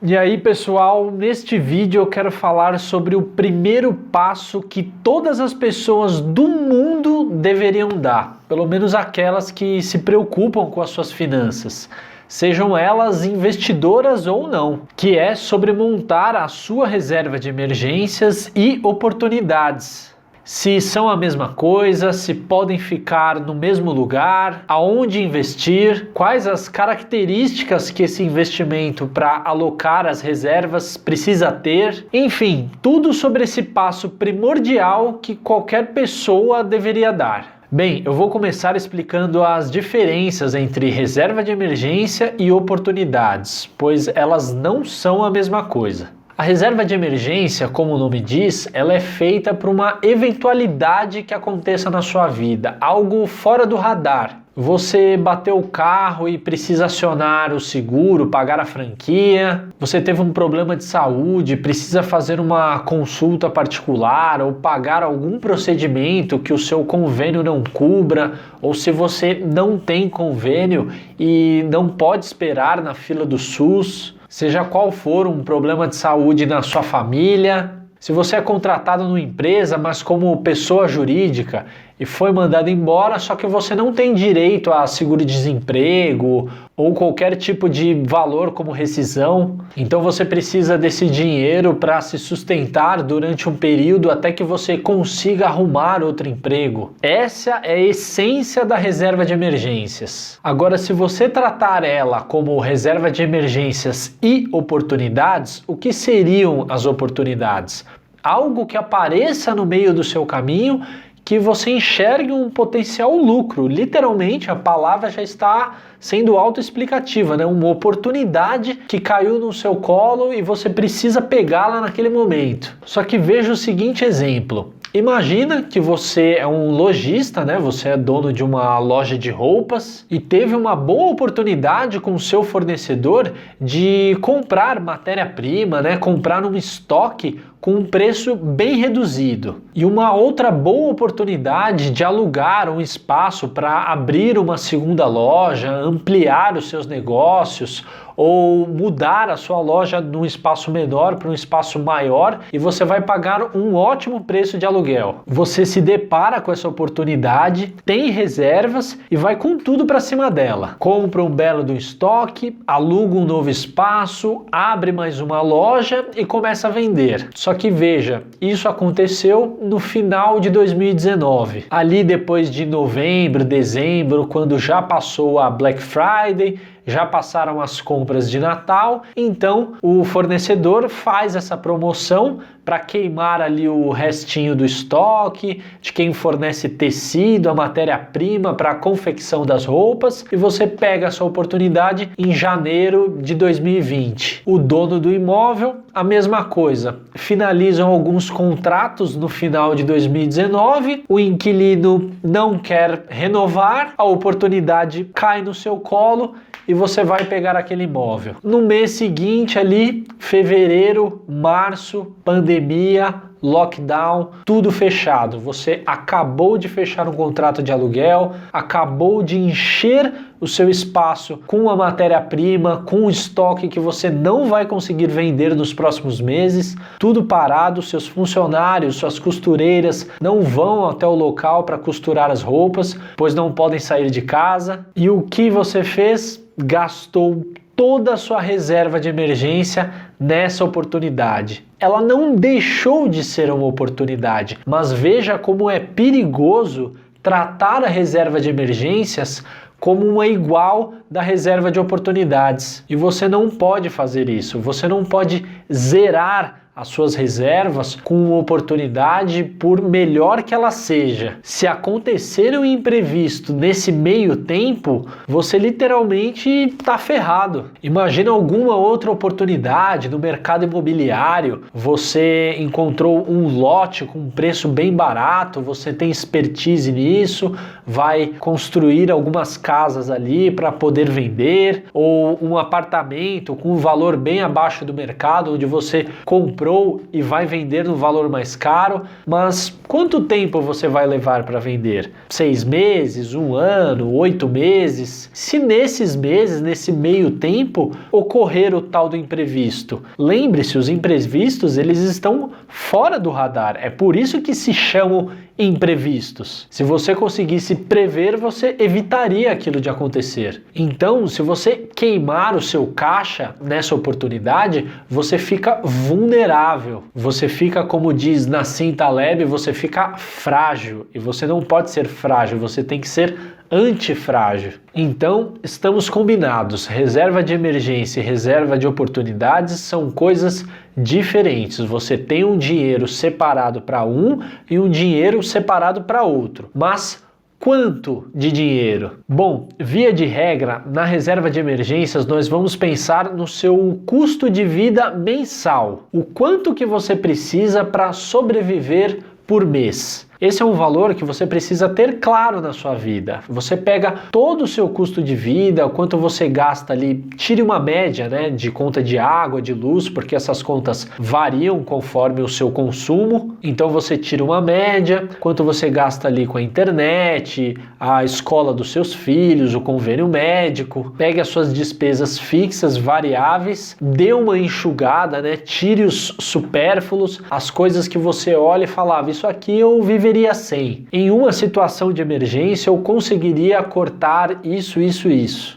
E aí, pessoal, neste vídeo eu quero falar sobre o primeiro passo que todas as pessoas do mundo deveriam dar, pelo menos aquelas que se preocupam com as suas finanças, sejam elas investidoras ou não, que é sobre montar a sua reserva de emergências e oportunidades. Se são a mesma coisa, se podem ficar no mesmo lugar, aonde investir, quais as características que esse investimento para alocar as reservas precisa ter, enfim, tudo sobre esse passo primordial que qualquer pessoa deveria dar. Bem, eu vou começar explicando as diferenças entre reserva de emergência e oportunidades, pois elas não são a mesma coisa. A reserva de emergência, como o nome diz, ela é feita para uma eventualidade que aconteça na sua vida, algo fora do radar. Você bateu o carro e precisa acionar o seguro, pagar a franquia. Você teve um problema de saúde, precisa fazer uma consulta particular ou pagar algum procedimento que o seu convênio não cubra, ou se você não tem convênio e não pode esperar na fila do SUS. Seja qual for um problema de saúde na sua família, se você é contratado numa empresa, mas como pessoa jurídica e foi mandado embora, só que você não tem direito a seguro-desemprego ou qualquer tipo de valor como rescisão, então você precisa desse dinheiro para se sustentar durante um período até que você consiga arrumar outro emprego. Essa é a essência da reserva de emergências. Agora, se você tratar ela como reserva de emergências e oportunidades, o que seriam as oportunidades? Algo que apareça no meio do seu caminho que você enxergue um potencial lucro. Literalmente, a palavra já está sendo autoexplicativa, né? Uma oportunidade que caiu no seu colo e você precisa pegá-la naquele momento. Só que veja o seguinte exemplo. Imagina que você é um lojista, né? Você é dono de uma loja de roupas e teve uma boa oportunidade com o seu fornecedor de comprar matéria-prima, né? Comprar um estoque com um preço bem reduzido. E uma outra boa oportunidade de alugar um espaço para abrir uma segunda loja, ampliar os seus negócios ou mudar a sua loja de um espaço menor para um espaço maior e você vai pagar um ótimo preço de aluguel. Você se depara com essa oportunidade, tem reservas e vai com tudo para cima dela. Compra um belo do estoque, aluga um novo espaço, abre mais uma loja e começa a vender. Só que veja, isso aconteceu no final de 2019. Ali depois de novembro, dezembro, quando já passou a Black Friday, já passaram as compras de Natal, então o fornecedor faz essa promoção para queimar ali o restinho do estoque, de quem fornece tecido, a matéria-prima para a confecção das roupas, e você pega essa oportunidade em janeiro de 2020. O dono do imóvel, a mesma coisa, finalizam alguns contratos no final de 2019, o inquilino não quer renovar, a oportunidade cai no seu colo e você vai pegar aquele imóvel. No mês seguinte ali, fevereiro, março, pandemia, lockdown, tudo fechado. Você acabou de fechar um contrato de aluguel, acabou de encher o seu espaço com a matéria-prima, com o estoque que você não vai conseguir vender nos próximos meses, tudo parado, seus funcionários, suas costureiras não vão até o local para costurar as roupas, pois não podem sair de casa. E o que você fez? Gastou toda a sua reserva de emergência nessa oportunidade. Ela não deixou de ser uma oportunidade, mas veja como é perigoso tratar a reserva de emergências como uma igual da reserva de oportunidades. E você não pode fazer isso, você não pode zerar as suas reservas com oportunidade, por melhor que ela seja. Se acontecer um imprevisto nesse meio tempo, você literalmente está ferrado. Imagina alguma outra oportunidade no mercado imobiliário, você encontrou um lote com um preço bem barato, você tem expertise nisso, vai construir algumas casas ali para poder vender, ou um apartamento com um valor bem abaixo do mercado, onde você comprou comprou e vai vender no valor mais caro, mas quanto tempo você vai levar para vender? 6 meses, 1 ano, 8 meses? Se nesses meses, nesse meio tempo, ocorrer o tal do imprevisto, lembre-se, os imprevistos eles estão fora do radar, é por isso que se chamam imprevistos. Se você conseguisse prever, você evitaria aquilo de acontecer. Então, se você queimar o seu caixa nessa oportunidade, você fica vulnerável. Você fica, como diz Nassim Taleb, você fica frágil. E você não pode ser frágil, você tem que ser antifrágil. Então, estamos combinados. Reserva de emergência e reserva de oportunidades são coisas diferentes. Você tem um dinheiro separado para um e um dinheiro separado para outro. Mas quanto de dinheiro? Bom, via de regra, na reserva de emergências nós vamos pensar no seu custo de vida mensal. O quanto que você precisa para sobreviver por mês. Esse é um valor que você precisa ter claro na sua vida. Você pega todo o seu custo de vida, o quanto você gasta ali, tire uma média, né, de conta de água, de luz, porque essas contas variam conforme o seu consumo. Então você tira uma média, quanto você gasta ali com a internet, a escola dos seus filhos, o convênio médico. Pegue as suas despesas fixas, variáveis, dê uma enxugada, né, tire os supérfluos, as coisas que você olha e falava, isso aqui eu viveria sem. Em uma situação de emergência eu conseguiria cortar isso.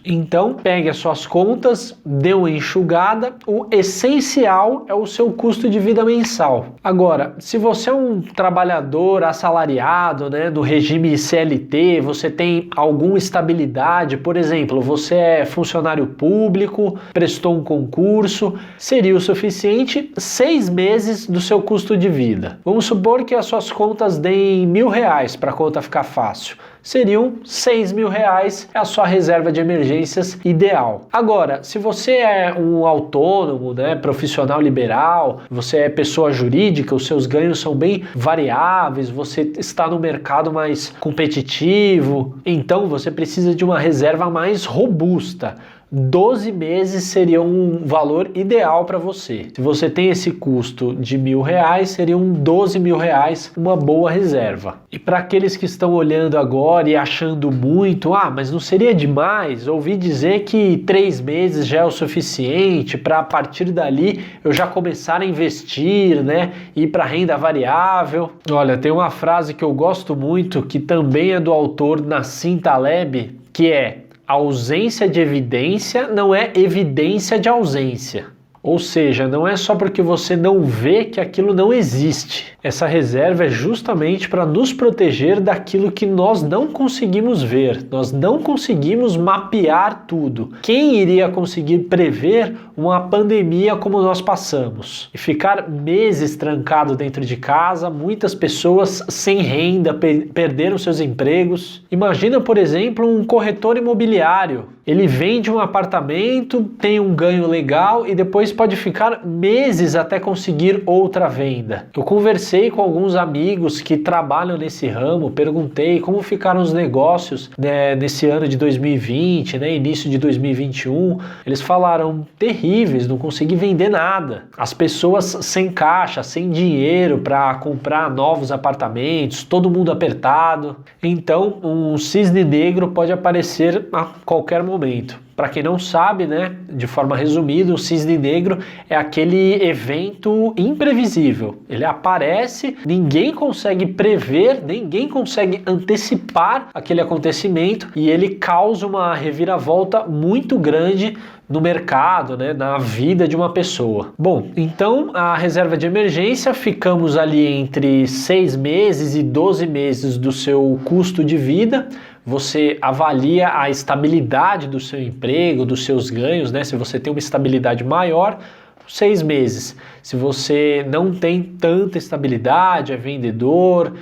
Então pegue as suas contas, dê uma enxugada, o essencial é o seu custo de vida mensal. Agora, se você é um trabalhador assalariado, né, do regime CLT, você tem alguma estabilidade, por exemplo, você é funcionário público, prestou um concurso, seria o suficiente 6 meses do seu custo de vida. Vamos supor que as suas contas deem R$1.000 para a conta ficar fácil. Seriam R$6.000, é a sua reserva de emergências ideal. Agora, se você é um autônomo, né, profissional liberal, você é pessoa jurídica, os seus ganhos são bem variáveis, você está no mercado mais competitivo, então você precisa de uma reserva mais robusta. 12 meses seria um valor ideal para você. Se você tem esse custo de R$1.000, seriam R$12.000 uma boa reserva. E para aqueles que estão olhando agora e achando muito, mas não seria demais? Ouvi dizer que 3 meses já é o suficiente para a partir dali eu já começar a investir, né? Ir para renda variável. Olha, tem uma frase que eu gosto muito, que também é do autor Nassim Taleb, que é: a ausência de evidência não é evidência de ausência. Ou seja, não é só porque você não vê que aquilo não existe. Essa reserva é justamente para nos proteger daquilo que nós não conseguimos ver. Nós não conseguimos mapear tudo. Quem iria conseguir prever uma pandemia como nós passamos? E ficar meses trancado dentro de casa, muitas pessoas sem renda, perderam seus empregos. Imagina, por exemplo, um corretor imobiliário. Ele vende um apartamento, tem um ganho legal e depois pode ficar meses até conseguir outra venda. Eu conversei com alguns amigos que trabalham nesse ramo, perguntei como ficaram os negócios, né, nesse ano de 2020, né, início de 2021. Eles falaram terríveis, não consegui vender nada. As pessoas sem caixa, sem dinheiro para comprar novos apartamentos, todo mundo apertado. Então, um cisne negro pode aparecer a qualquer momento. Para quem não sabe, né, de forma resumida, o cisne negro é aquele evento imprevisível. Ele aparece, ninguém consegue prever, ninguém consegue antecipar aquele acontecimento e ele causa uma reviravolta muito grande no mercado, né, na vida de uma pessoa. Bom, então a reserva de emergência, ficamos ali entre 6 meses e 12 meses do seu custo de vida. Você avalia a estabilidade do seu emprego, dos seus ganhos, né? Se você tem uma estabilidade maior, 6 meses. Se você não tem tanta estabilidade, é vendedor,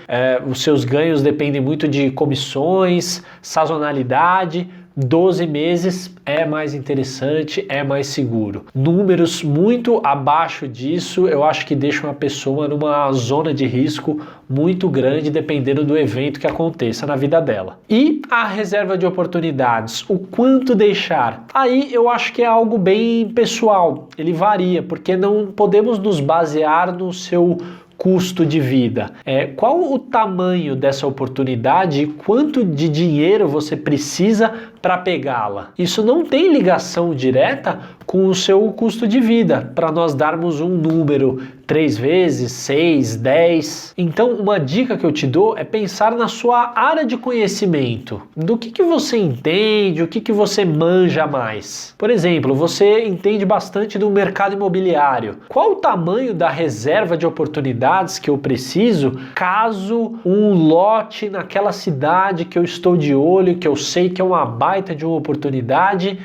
os seus ganhos dependem muito de comissões, sazonalidade, 12 meses é mais interessante, é mais seguro. Números muito abaixo disso, eu acho que deixam a pessoa numa zona de risco muito grande, dependendo do evento que aconteça na vida dela. E a reserva de oportunidades, o quanto deixar? Aí eu acho que é algo bem pessoal, ele varia, porque não podemos nos basear no seu custo de vida. Qual o tamanho dessa oportunidade e quanto de dinheiro você precisa para pegá-la? Isso não tem ligação direta com o seu custo de vida, para nós darmos um número 3 vezes, 6, 10. Então, uma dica que eu te dou é pensar na sua área de conhecimento. Do que você entende, o que você manja mais. Por exemplo, você entende bastante do mercado imobiliário. Qual o tamanho da reserva de oportunidades que eu preciso caso um lote naquela cidade que eu estou de olho, que eu sei que é uma baita de uma oportunidade,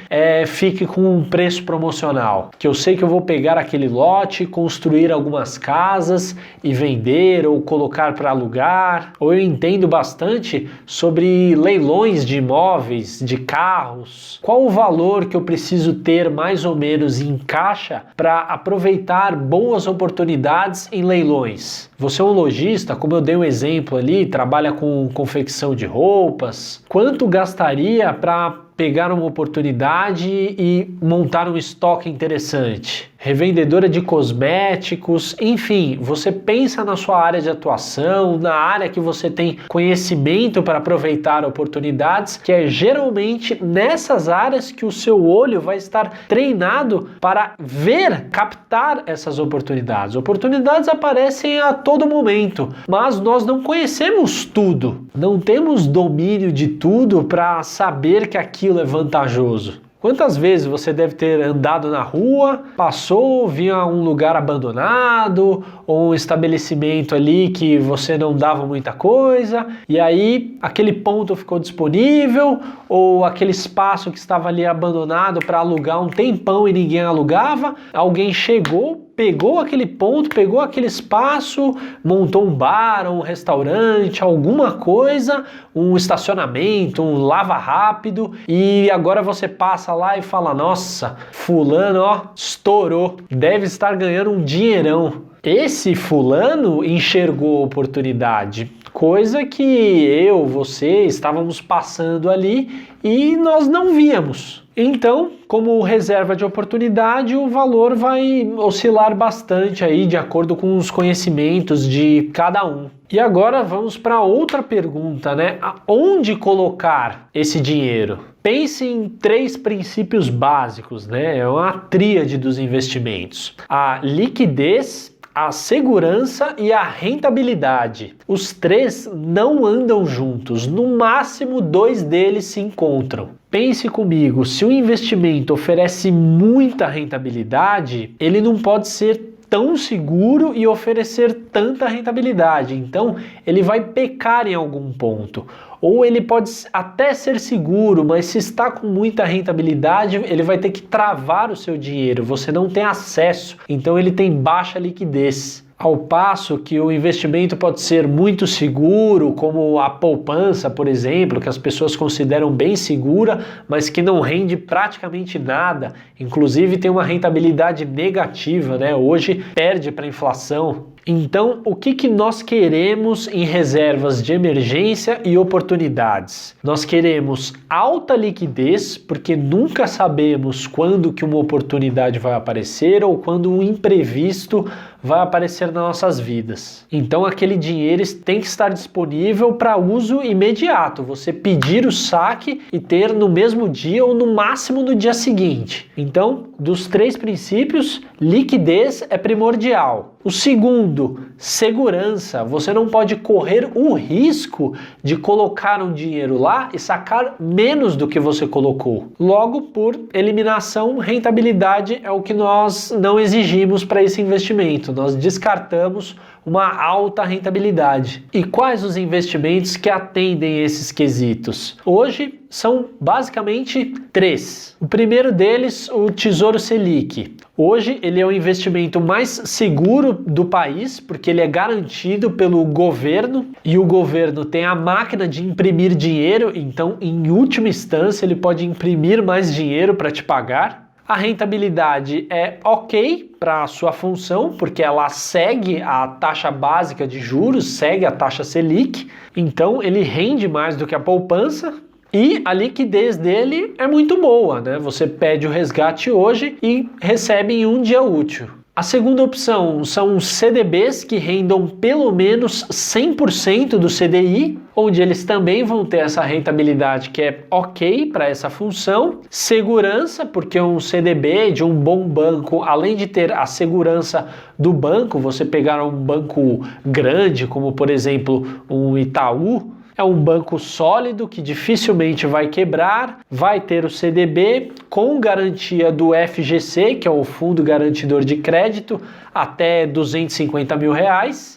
fique com um preço promocional? Que eu sei que eu vou pegar aquele lote, construir algumas casas e vender ou colocar para alugar. Ou eu entendo bastante sobre leilões de imóveis, de carros. Qual o valor que eu preciso ter mais ou menos em caixa para aproveitar boas oportunidades em leilões? Você é um lojista, como eu dei um exemplo ali, trabalha com confecção de roupas. Quanto gastaria para pegar uma oportunidade e montar um estoque interessante? Revendedora de cosméticos, enfim, você pensa na sua área de atuação, na área que você tem conhecimento para aproveitar oportunidades, que é geralmente nessas áreas que o seu olho vai estar treinado para ver, captar essas oportunidades. Oportunidades aparecem a todo momento, mas nós não conhecemos tudo, não temos domínio de tudo para saber que aquilo é vantajoso. Quantas vezes você deve ter andado na rua, passou, via um lugar abandonado ou um estabelecimento ali que você não dava muita coisa e aí aquele ponto ficou disponível ou aquele espaço que estava ali abandonado para alugar um tempão e ninguém alugava, alguém chegou, pegou aquele ponto, pegou aquele espaço, montou um bar, um restaurante, alguma coisa, um estacionamento, um lava rápido e agora você passa lá e fala: nossa, fulano, ó, estourou, deve estar ganhando um dinheirão. Esse fulano enxergou a oportunidade, coisa que eu, você estávamos passando ali e nós não víamos. Então, como reserva de oportunidade, o valor vai oscilar bastante aí de acordo com os conhecimentos de cada um. E agora vamos para outra pergunta, né? Aonde colocar esse dinheiro? Pense em 3 princípios básicos, né? É uma tríade dos investimentos: a liquidez, a segurança e a rentabilidade. Os 3 não andam juntos, no máximo 2 deles se encontram. Pense comigo, se o investimento oferece muita rentabilidade, ele não pode ser tão seguro e oferecer tanta rentabilidade, então ele vai pecar em algum ponto. Ou ele pode até ser seguro, mas se está com muita rentabilidade, ele vai ter que travar o seu dinheiro, você não tem acesso, então ele tem baixa liquidez. Ao passo que o investimento pode ser muito seguro, como a poupança, por exemplo, que as pessoas consideram bem segura, mas que não rende praticamente nada, inclusive tem uma rentabilidade negativa, né? Hoje perde para a inflação. Então, o que nós queremos em reservas de emergência e oportunidades? Nós queremos alta liquidez, porque nunca sabemos quando que uma oportunidade vai aparecer ou quando um imprevisto vai aparecer nas nossas vidas. Então, aquele dinheiro tem que estar disponível para uso imediato. Você pedir o saque e ter no mesmo dia ou no máximo no dia seguinte. Então, dos 3 princípios, liquidez é primordial. O segundo, segurança. Você não pode correr o risco de colocar um dinheiro lá e sacar menos do que você colocou. Logo, por eliminação, rentabilidade é o que nós não exigimos para esse investimento. Nós descartamos uma alta rentabilidade. E quais os investimentos que atendem esses quesitos? Hoje são basicamente 3. O primeiro deles, o Tesouro Selic. Hoje ele é o investimento mais seguro do país, porque ele é garantido pelo governo e o governo tem a máquina de imprimir dinheiro, então em última instância ele pode imprimir mais dinheiro para te pagar. A rentabilidade é ok para a sua função, porque ela segue a taxa básica de juros, segue a taxa Selic, então ele rende mais do que a poupança. E a liquidez dele é muito boa, né? Você pede o resgate hoje e recebe em um dia útil. A segunda opção são os CDBs que rendam pelo menos 100% do CDI, onde eles também vão ter essa rentabilidade que é ok para essa função. Segurança, porque um CDB de um bom banco, além de ter a segurança do banco, você pegar um banco grande, como por exemplo um Itaú, é um banco sólido que dificilmente vai quebrar, vai ter o CDB com garantia do FGC, que é o Fundo Garantidor de Crédito, até R$250 mil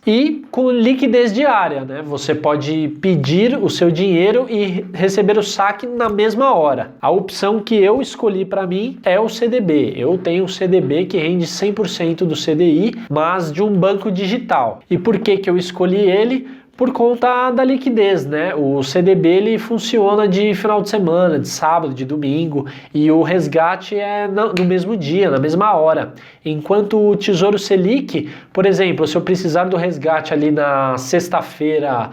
e com liquidez diária, né? Você pode pedir o seu dinheiro e receber o saque na mesma hora. A opção que eu escolhi para mim é o CDB. Eu tenho um CDB que rende 100% do CDI, mas de um banco digital. E por que eu escolhi ele? Por conta da liquidez, né? O CDB ele funciona de final de semana, de sábado, de domingo, e o resgate é no mesmo dia, na mesma hora. Enquanto o Tesouro Selic, por exemplo, se eu precisar do resgate ali na sexta-feira,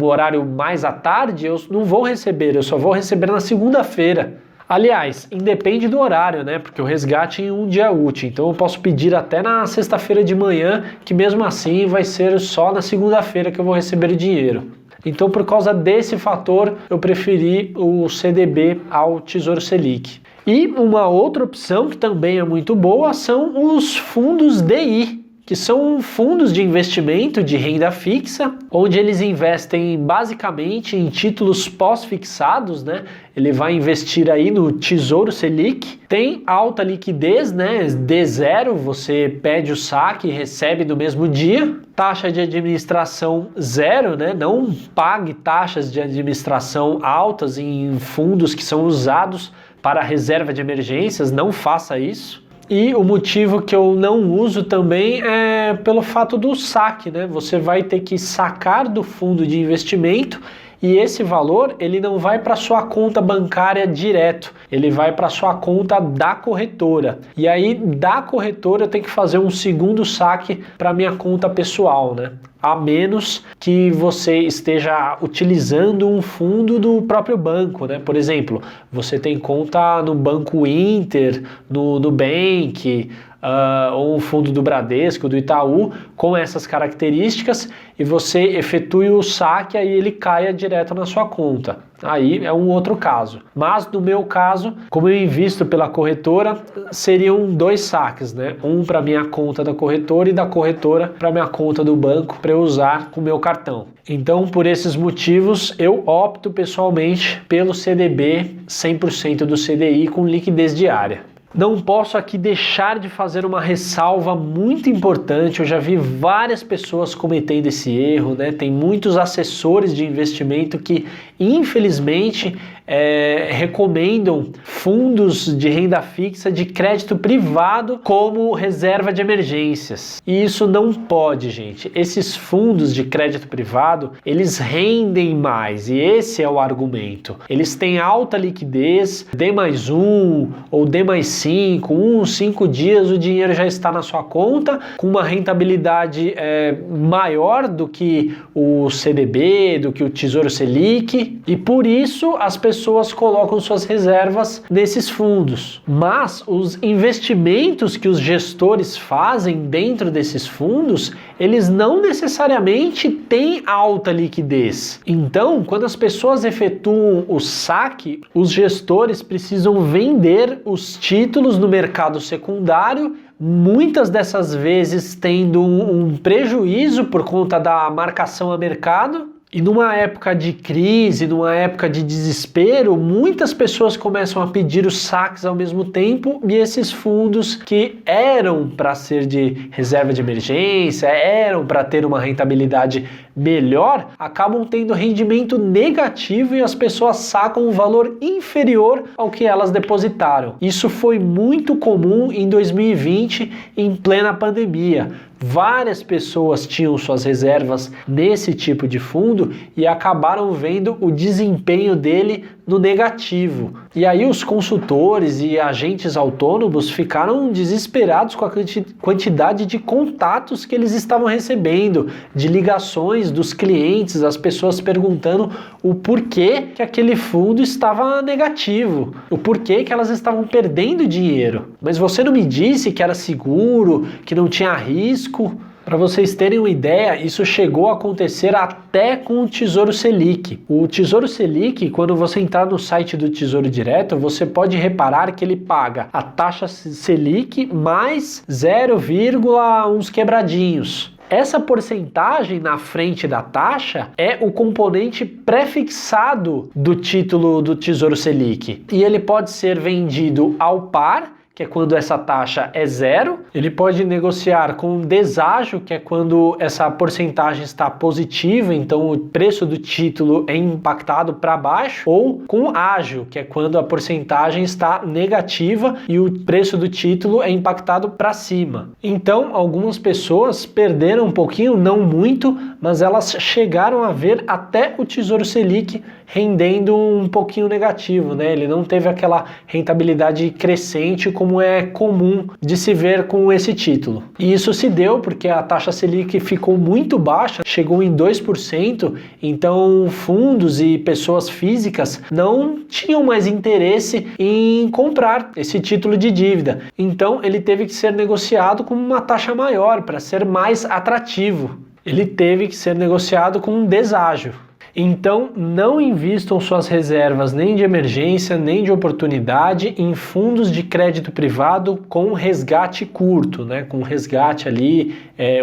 um horário mais à tarde, eu não vou receber, eu só vou receber na segunda-feira. Aliás, independe do horário, né? Porque o resgate é em um dia útil, então eu posso pedir até na sexta-feira de manhã, que mesmo assim vai ser só na segunda-feira que eu vou receber o dinheiro. Então, por causa desse fator, eu preferi o CDB ao Tesouro Selic. E uma outra opção que também é muito boa são os fundos DI, que são fundos de investimento de renda fixa, onde eles investem basicamente em títulos pós-fixados, né? Ele vai investir aí no Tesouro Selic, tem alta liquidez, né? D0, você pede o saque e recebe no mesmo dia. Taxa de administração zero, né? Não pague taxas de administração altas em fundos que são usados para reserva de emergências, não faça isso. E o motivo que eu não uso também é pelo fato do saque, né? Você vai ter que sacar do fundo de investimento e esse valor ele não vai para sua conta bancária direto, ele vai para sua conta da corretora. E aí da corretora eu tenho que fazer um segundo saque para minha conta pessoal, né? A menos que você esteja utilizando um fundo do próprio banco, né? Por exemplo, você tem conta no Banco Inter, no Nubank, ou um fundo do Bradesco, do Itaú, com essas características, e você efetue o saque, aí ele caia direto na sua conta. Aí é um outro caso. Mas no meu caso, como eu invisto pela corretora, seriam 2 saques, né? Um para minha conta da corretora e da corretora para minha conta do banco para eu usar com o meu cartão. Então, por esses motivos, eu opto pessoalmente pelo CDB 100% do CDI com liquidez diária. Não posso aqui deixar de fazer uma ressalva muito importante. Eu já vi várias pessoas cometendo esse erro, né? Tem muitos assessores de investimento que, infelizmente, recomendam fundos de renda fixa de crédito privado como reserva de emergências. E isso não pode, gente. Esses fundos de crédito privado, eles rendem mais, e esse é o argumento. Eles têm alta liquidez, D+1 ou D+5, 5 dias o dinheiro já está na sua conta, com uma rentabilidade maior do que o CDB, do que o Tesouro Selic, e por isso as pessoas colocam suas reservas nesses fundos. Mas os investimentos que os gestores fazem dentro desses fundos, eles não necessariamente têm alta liquidez. Então, quando as pessoas efetuam o saque, os gestores precisam vender os títulos no mercado secundário, muitas dessas vezes tendo um prejuízo por conta da marcação a mercado. E numa época de crise, numa época de desespero, muitas pessoas começam a pedir os saques ao mesmo tempo e esses fundos que eram para ser de reserva de emergência, eram para ter uma rentabilidade melhor, acabam tendo rendimento negativo e as pessoas sacam um valor inferior ao que elas depositaram. Isso foi muito comum em 2020, em plena pandemia. Várias pessoas tinham suas reservas nesse tipo de fundo e acabaram vendo o desempenho dele no negativo. E aí os consultores e agentes autônomos ficaram desesperados com a quantidade de contatos que eles estavam recebendo, de ligações dos clientes, as pessoas perguntando o porquê que aquele fundo estava negativo, o porquê que elas estavam perdendo dinheiro. Mas você não me disse que era seguro, que não tinha risco? Para vocês terem uma ideia, isso chegou a acontecer até com o Tesouro Selic. O Tesouro Selic, quando você entrar no site do Tesouro Direto, você pode reparar que ele paga a taxa Selic mais 0, uns quebradinhos. Essa porcentagem na frente da taxa é o componente prefixado do título do Tesouro Selic. E ele pode ser vendido ao par, que é quando essa taxa é 0. Ele pode negociar com deságio, que é quando essa porcentagem está positiva, então o preço do título é impactado para baixo, ou com ágio, que é quando a porcentagem está negativa e o preço do título é impactado para cima. Então, algumas pessoas perderam um pouquinho, não muito, mas elas chegaram a ver até o Tesouro Selic rendendo um pouquinho negativo, né? Ele não teve aquela rentabilidade crescente como é comum de se ver com esse título. E isso se deu porque a taxa Selic ficou muito baixa, chegou em 2%, então fundos e pessoas físicas não tinham mais interesse em comprar esse título de dívida. Então ele teve que ser negociado com uma taxa maior para ser mais atrativo. Ele teve que ser negociado com um deságio. Então, não invistam suas reservas nem de emergência, nem de oportunidade em fundos de crédito privado com resgate curto, né? Com resgate ali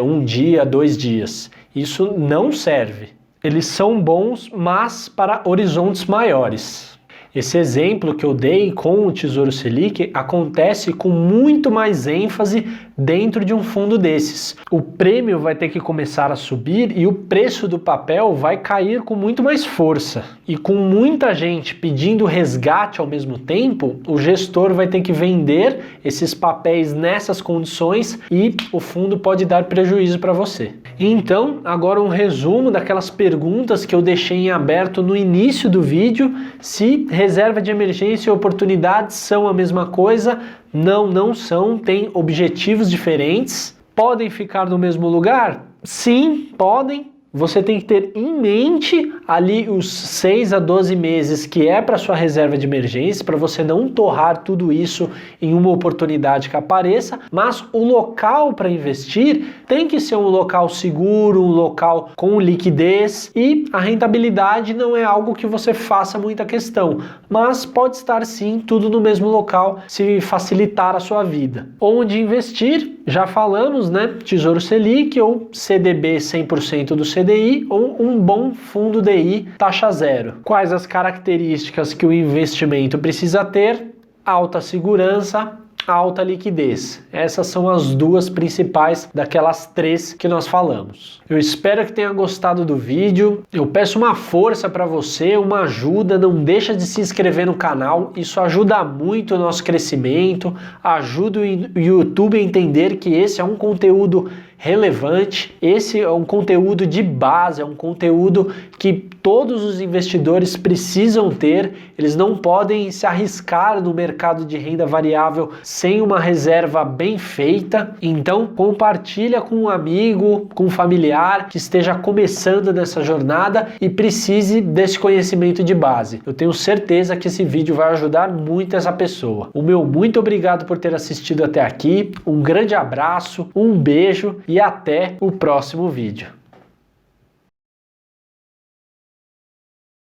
1 dia, 2 dias. Isso não serve. Eles são bons, mas para horizontes maiores. Esse exemplo que eu dei com o Tesouro Selic acontece com muito mais ênfase dentro de um fundo desses. O prêmio vai ter que começar a subir e o preço do papel vai cair com muito mais força. E com muita gente pedindo resgate ao mesmo tempo, o gestor vai ter que vender esses papéis nessas condições e o fundo pode dar prejuízo para você. Então, agora um resumo daquelas perguntas que eu deixei em aberto no início do vídeo. Se reserva de emergência e oportunidades são a mesma coisa? Não, não são, têm objetivos diferentes. Podem ficar no mesmo lugar? Sim, podem. Você tem que ter em mente ali os 6 a 12 meses que é para sua reserva de emergência, para você não torrar tudo isso em uma oportunidade que apareça, mas o local para investir tem que ser um local seguro, um local com liquidez, e a rentabilidade não é algo que você faça muita questão, mas pode estar sim tudo no mesmo local se facilitar a sua vida. Onde investir? Já falamos, né? Tesouro Selic ou CDB 100% do CDI ou um bom fundo DI taxa zero. Quais as características que o investimento precisa ter? Alta segurança, alta liquidez. Essas são as duas principais daquelas 3 que nós falamos. Eu espero que tenha gostado do vídeo. Eu peço uma força para você, uma ajuda. Não deixa de se inscrever no canal. Isso ajuda muito o nosso crescimento, ajuda o YouTube a entender que esse é um conteúdo relevante, esse é um conteúdo de base, é um conteúdo que todos os investidores precisam ter. Eles não podem se arriscar no mercado de renda variável sem uma reserva bem feita. Então compartilha com um amigo, com um familiar que esteja começando nessa jornada e precise desse conhecimento de base. Eu tenho certeza que esse vídeo vai ajudar muito essa pessoa. O meu muito obrigado por ter assistido até aqui, um grande abraço, um beijo e até o próximo vídeo.